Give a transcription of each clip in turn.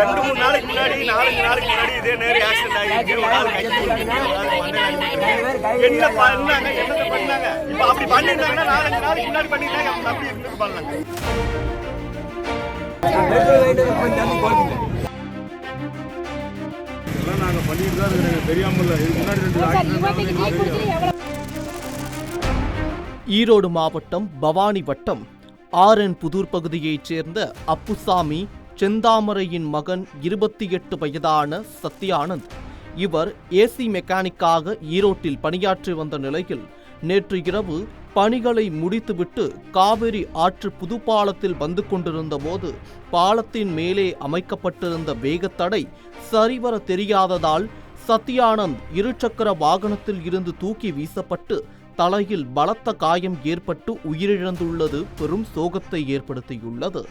ரெண்டு மூணு நாளைக்கு முன்னாடி 4 நாளைக்கு முன்னாடி இதே நேரம் ஆக்சிடென்ட் ஆகிருக்கு. ஒரு ஆள் என்ன பண்ணாங்க, என்னத்தை பண்ணாங்க? இப்ப அப்படி பண்ணிருந்தாங்கன்னா 4 நாளைக்கு முன்னாடி பண்ணிருந்தாங்க, அவங்க அப்படி இருந்து பண்ணாங்க. எல்லாம் நாங்க பண்ணிட்டு தான் இருக்கிறோம், தெரியாம இல்ல. இதுக்கு முன்னாடி ஈரோடு மாவட்டம் பவானி வட்டம் ஆர்என் புதூர் பகுதியைச் சேர்ந்த அப்புசாமி செந்தாமரையின் மகன் 28 வயதான சத்யானந்த். இவர் ஏசி மெக்கானிக்காக ஈரோட்டில் பணியாற்றி வந்த நிலையில் நேற்று இரவு பணிகளை முடித்துவிட்டு காவிரி ஆற்று புதுப்பாலத்தில் வந்து கொண்டிருந்த போது பாலத்தின் மேலே அமைக்கப்பட்டிருந்த வேகத்தடை சரிவர தெரியாததால் சத்யானந்த் இருசக்கர வாகனத்தில் இருந்து தூக்கி வீசப்பட்டு தலையில் பலத்த காயம் ஏற்பட்டு உயிரிழந்துள்ளது பெரும் சோகத்தை ஏற்படுத்தியுள்ளது.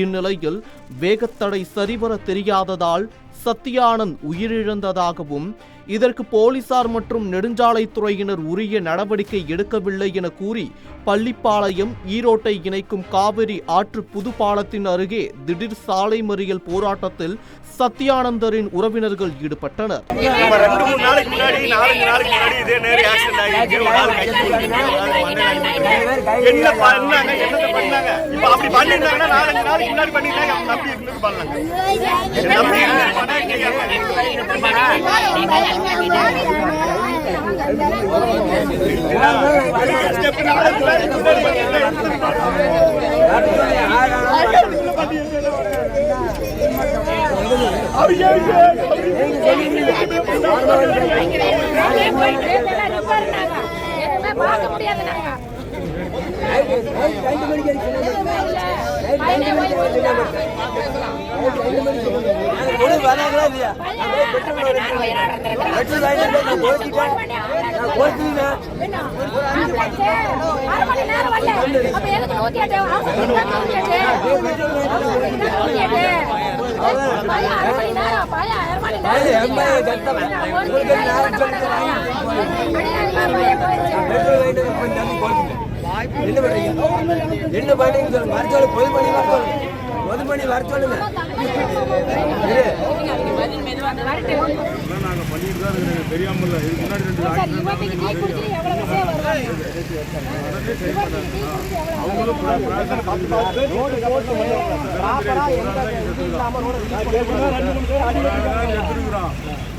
இந்நிலையில் வேகத்தடை சரிவர தெரியாததால் சத்யானந்த் உயிரிழந்ததாகவும் இதற்கு போலீசார் மற்றும் நெடுஞ்சாலைத்துறையினர் உரிய நடவடிக்கை எடுக்கவில்லை என கூறி பள்ளிப்பாளையம் ஈரோட்டை இணைக்கும் காவிரி ஆற்று புது பாலத்தின் அருகே திடீர் சாலை மறியல் போராட்டத்தில் சத்யானந்தரின் உறவினர்கள் ஈடுபட்டனர். 2 நாளைக்கு முன்னாடி 4 நாளைக்கு முன்னாடி இதே நேரம் ஆக்சிடென்ட் ஆகிருக்கு. ஒரு ஆள் என்ன பண்ணாங்க, என்னத்தை பண்ணாங்க? இப்ப அப்படி பண்ணிருந்தாங்கன்னா 4 நாளைக்கு முன்னாடி பண்ணிருந்தாங்க, அவங்க அப்படி இருந்து பண்ணாங்க. என்ன பண்ணீங்க சொல்லுங்க, வர பொது பண்ணி பொது பண்ணி வர சொல்லுங்க. நாங்க பண்ணிட்டு தான் இருக்கிறோம், தெரியாம இல்ல. இதுக்கு முன்னாடி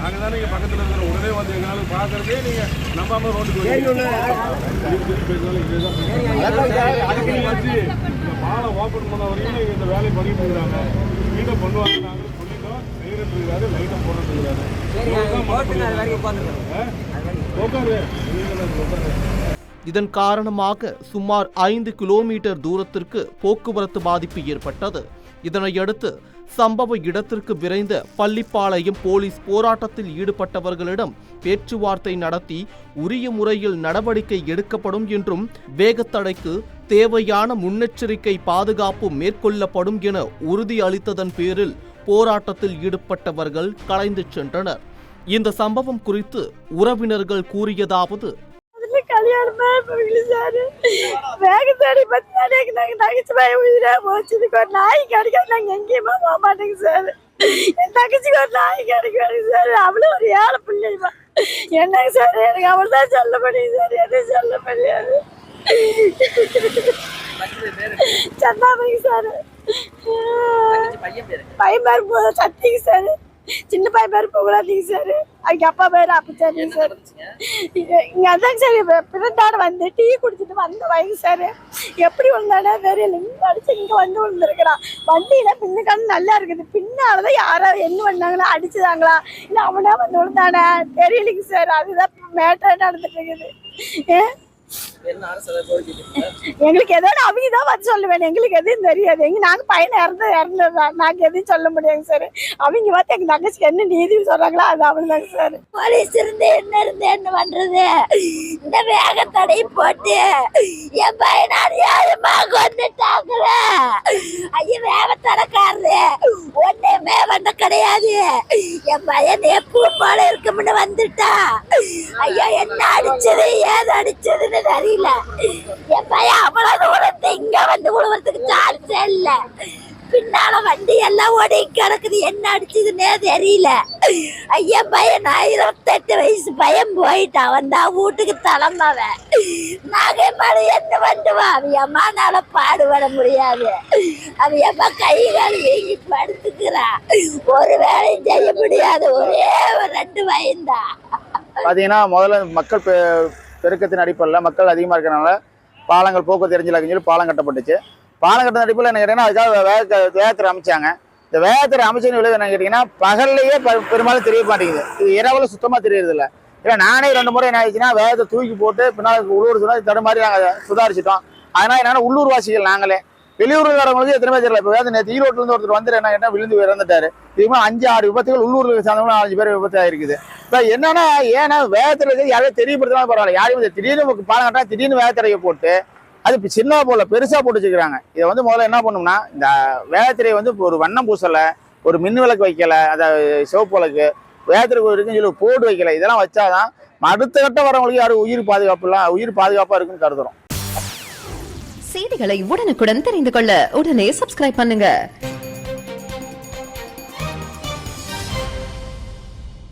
நாங்க தானே இங்க பக்கத்துல இருக்கிற உடனே வந்து எங்களால பாக்குறதே நீங்க நம்பாம ரோட்டுக்கு பாலம் ஓபன் பண்ண வரையும் இந்த வேலையை பண்ணிட்டு இருக்கிறாங்க. மீண்டும் பண்ணுவாங்க, நாங்களும் சொல்லிட்டோம். செய்யறது இருக்காது, லைட்டா போடுறது இருக்காது. இதன் காரணமாக சுமார் 5 கிலோமீட்டர் தூரத்திற்கு போக்குவரத்து பாதிப்பு ஏற்பட்டது. இதனையடுத்து சம்பவ இடத்திற்கு விரைந்த பள்ளிப்பாளையம் போலீஸ் போராட்டத்தில் ஈடுபட்டவர்களிடம் பேச்சுவார்த்தை நடத்தி உரிய முறையில் நடவடிக்கை எடுக்கப்படும் என்றும் வேகத்தடைக்கு தேவையான முன்னெச்சரிக்கை பாதுகாப்பு மேற்கொள்ளப்படும் என உறுதி அளித்ததன் பேரில் போராட்டத்தில் ஈடுபட்டவர்கள் கலைந்து சென்றனர். இந்த சம்பவம் குறித்து உறவினர்கள் கூறியதாவது: கல்யாணமே சாரு, வேகத்தடி பத்தி நாங்க தங்கச்சி பையன் உயிரா போச்சுக்கு ஒரு நாய் கிடைக்காது. நாங்க எங்கேயுமா போக மாட்டேங்க சார். என் தங்கச்சிக்கு ஒரு நாய் கிடைக்காது சார். அவ்வளோ ஒரு ஏழை பிள்ளைமா. என்னங்க சார், எனக்கு அவள் தான் சொல்ல முடியும் சார், என்ன சொல்ல முடியாது. சந்தாமரைங்க சார், பையன் பேர் சத்திங்க சார், சின்ன பையன் பேர் புகழாதீங்க சார், அவங்க அப்பா பேர் அப்பச்சாரிங்க சார். இங்க அதாங்க சார், பிறந்தாட வந்து டீ குடிச்சிட்டு வந்த வாங்க சார். எப்படி விழுந்தானே தெரியல, இங்க அடிச்சு இங்க வந்து விழுந்துருக்கிறான். வண்டியில பின்னுக்கான நல்லா இருக்குது, பின்னாலதான் யாரோ என்ன பண்ணாங்களா, அடிச்சுதாங்களா இல்ல அவனா வந்து விழுந்தானே தெரியலைங்க சார். அதுதான் மேட்டர் நடந்துட்டு இருக்குது. எங்களுக்கு ஏதோ அவங்க தான் வந்து சொல்லுவேன், எங்களுக்கு எதுவும் தெரியாது. நாங்க பையனை இறந்துதான், நாங்க எதுவும் சொல்ல முடியாங்க சார். அவங்க பார்த்து எங்க தங்கச்சிக்கு என்ன நீதி சொல்றாங்களோ அது அவ்வளவுதாங்க சார். போலீஸ் இருந்து என்ன பண்றது, இந்த வேக தடை போட்டு என் பையனை அநியாயமா கொண்டுட்டாங்க. ஐயா வேக தடைக்காரரு ஒன்னுமே பண்ண கிடையாது. என் பையன் எப்பவும் போல இருக்கும்னு வந்துட்டா. ஐயா என்ன அடிச்சது ஏது அடிச்சதுன்னு தெரியல. என் பையன் அவ்வளவு தூரத்தை இங்க வந்து விழுவதுக்கு சான்ஸே இல்ல. பின்னால வண்டி எல்லாம் ஓடி கிடக்குது, என்ன அடிச்சதுன்னே தெரியல. ஐயா பையன் 28 வயசு பையன் போயிட்டான். வந்தா வீட்டுக்கு தலைமாவன் நகை மழை என்ன பண்ணுவான். அவன் அம்மானால பாடுபட முடியாது. அவன் அம்மா கை கால் வீங்கி படுத்துக்கிறான். ஒரு வேலையும் செய்ய முடியாது. ஒரே ஒரு 2 வயந்தான். பார்த்தீங்கன்னா முதல்ல மக்கள் பெருக்கத்தின் அடிப்படையில் மக்கள் அதிகமாக இருக்கிறனால பாலங்கள் போக்குவரத்து தெரிஞ்சலாக்குன்னு சொல்லி பாலம் கட்டப்பட்டுச்சு. பாலம் கட்டின அடிப்படையில் என்ன கேட்டீங்கன்னா அதுக்காக வேகத்துறை அமைச்சாங்க. இந்த வேகத்துறை அமைச்சின் விளைவு என்ன கேட்டிங்கன்னா பகல்லையே பெரும்பாலும் தெரிய மாட்டேங்குது. இது இரவில் சுத்தமாக தெரியறது இல்லை. இல்லை நானே 2 முறை என்ன ஆயிடுச்சுன்னா வேகத்தை தூக்கி போட்டு பின்னால் உள்ளூர் சொன்னால் தடுமாறி நாங்கள் சுதாரிச்சிட்டோம். அதனால் என்னன்னா உள்ளூர் வாசிகள் நாங்களே வெளியூரில் வரவங்களுக்கு எத்தனை பேர் தெரியல. இப்போ வேறு நேற்று ஈரோட்டிலேருந்து ஒருத்தர் வந்து என்ன கேட்டால் விழுந்து இறந்துட்டாரு. இதுமாதிரி 5-6 விபத்துகள் உள்ளூரில் சார்ந்தவங்க 5 பேர் விபத்து ஆயிருக்குது. இப்போ என்னன்னா ஏன்னா வேகத்தில் யாரையும் தெரியப்படுத்தினாலும் பரவாயில்ல. யாரையும் திடீர்னு பாலம் கட்டா திடீர்னு வேகத்திரையை போட்டு அது இப்போ சின்ன போல பெருசாக போட்டு வச்சுக்கிறாங்க. இதை வந்து முதல்ல என்ன பண்ணோம்னா இந்த வேகத்திரையை வந்து ஒரு வண்ணம் பூசலை, ஒரு மின் விளக்கு வைக்கலை, அதாவது சிவப்பு விளக்கு வேகத்திரை இருக்குன்னு சொல்லி போர்டு வைக்கலை. இதெல்லாம் வச்சாதான் அடுத்த கட்ட வரவங்களுக்கு யாரும் உயிர் பாதுகாப்பாக இருக்குன்னு கருதுறோம். செய்திகளை உடனுக்குடன் தெரிந்து கொள்ள உடனே சப்ஸ்கிரைப் பண்ணுங்க.